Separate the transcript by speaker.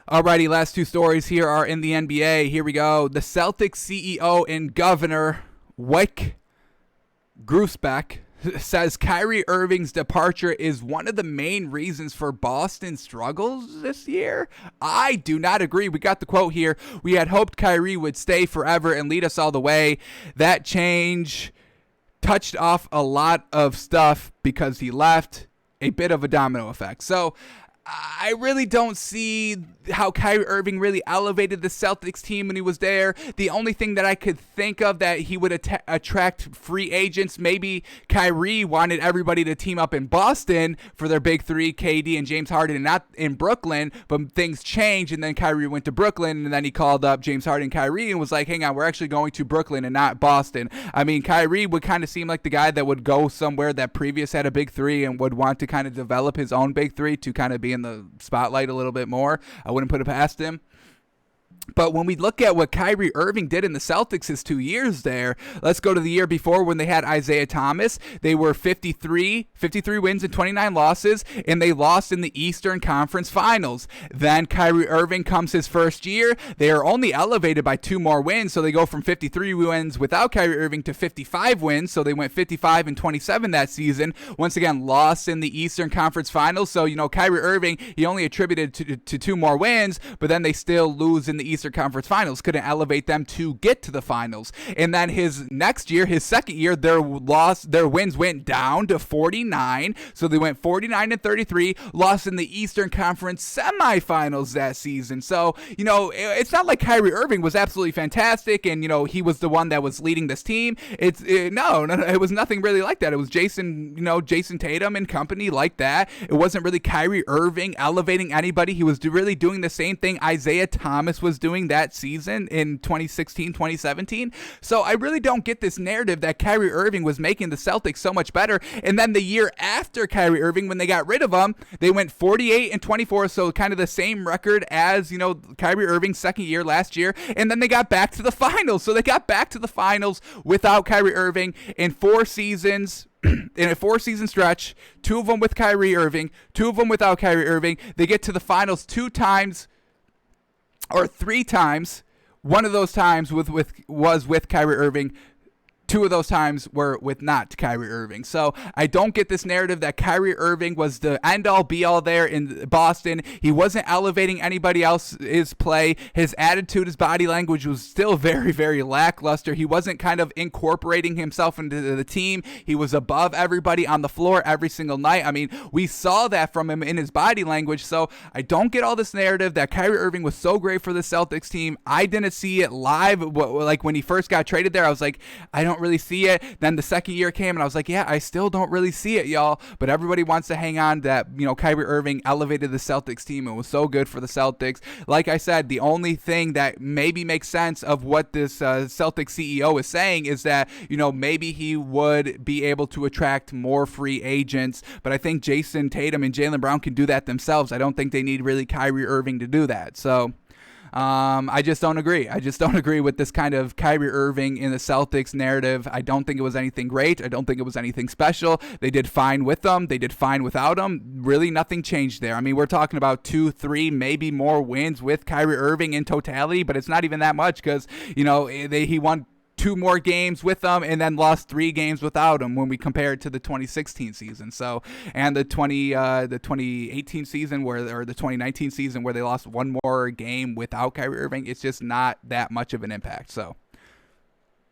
Speaker 1: Alrighty, last two stories here are in the NBA. Here we go. The Celtics CEO and governor, Wyc Grousbeck, says Kyrie Irving's departure is one of the main reasons for Boston's struggles this year. I do not agree. We got the quote here. We had hoped Kyrie would stay forever and lead us all the way. That change touched off a lot of stuff because he left. A bit of a domino effect. So I really don't see how Kyrie Irving really elevated the Celtics team when he was there. The only thing that I could think of that he would attract free agents, maybe Kyrie wanted everybody to team up in Boston for their big three, KD and James Harden, and not in Brooklyn, but things changed, and then Kyrie went to Brooklyn, and then he called up James Harden and Kyrie and was like, hang on, we're actually going to Brooklyn and not Boston. I mean, Kyrie would kind of seem like the guy that would go somewhere that previous had a big three and would want to kind of develop his own big three to kind of be in the spotlight a little bit more. I wouldn't put it past him. But when we look at what Kyrie Irving did in the Celtics his 2 years there, let's go to the year before when they had Isaiah Thomas. They were 53 wins and 29 losses, and they lost in the Eastern Conference Finals. Then Kyrie Irving comes his first year. They are only elevated by 2 more wins, so they go from 53 wins without Kyrie Irving to 55 wins, so they went 55 and 27 that season. Once again, lost in the Eastern Conference Finals, so, Kyrie Irving, he only attributed to 2 more wins, but then they still lose in the Eastern Conference Finals, couldn't elevate them to get to the finals. And then his next year, his second year, their wins went down to 49. So they went 49 and 33, lost in the Eastern Conference semifinals that season. So, it's not like Kyrie Irving was absolutely fantastic and, he was the one that was leading this team. No, it was nothing really like that. It was Jason Tatum and company like that. It wasn't really Kyrie Irving elevating anybody. He was really doing the same thing Isaiah Thomas was doing that season in 2016, 2017. So I really don't get this narrative that Kyrie Irving was making the Celtics so much better. And then the year after Kyrie Irving, when they got rid of him, they went 48 and 24. So kind of the same record as, Kyrie Irving's second year last year. And then they got back to the finals. So they got back to the finals without Kyrie Irving in 4 seasons. In a 4-season stretch, 2 of them with Kyrie Irving, 2 of them without Kyrie Irving. They get to the finals 2 times or 3 times. One of those times was with Kyrie Irving. 2 of those times were with not Kyrie Irving. So I don't get this narrative that Kyrie Irving was the end-all, be-all there in Boston. He wasn't elevating anybody else's play. His attitude, his body language was still very, very lackluster. He wasn't kind of incorporating himself into the team. He was above everybody on the floor every single night. I mean, we saw that from him in his body language. So I don't get all this narrative that Kyrie Irving was so great for the Celtics team. I didn't see it live. Like when he first got traded there, I was like, I don't really see it. Then the second year came and I was like, yeah, I still don't really see it, y'all. But everybody wants to hang on that, Kyrie Irving elevated the Celtics team and was so good for the Celtics. Like I said, the only thing that maybe makes sense of what this Celtics CEO is saying is that, maybe he would be able to attract more free agents. But I think Jason Tatum and Jaylen Brown can do that themselves. I don't think they need really Kyrie Irving to do that. So I just don't agree. I just don't agree with this kind of Kyrie Irving in the Celtics narrative. I don't think it was anything great. I don't think it was anything special. They did fine with them. They did fine without them. Really nothing changed there. I mean, we're talking about 2, 3, maybe more wins with Kyrie Irving in totality, but it's not even that much because, he won 2 more games with them and then lost 3 games without him when we compare it to the 2016 season. So, and the 2018 season or the 2019 season where they lost 1 more game without Kyrie Irving, it's just not that much of an impact. So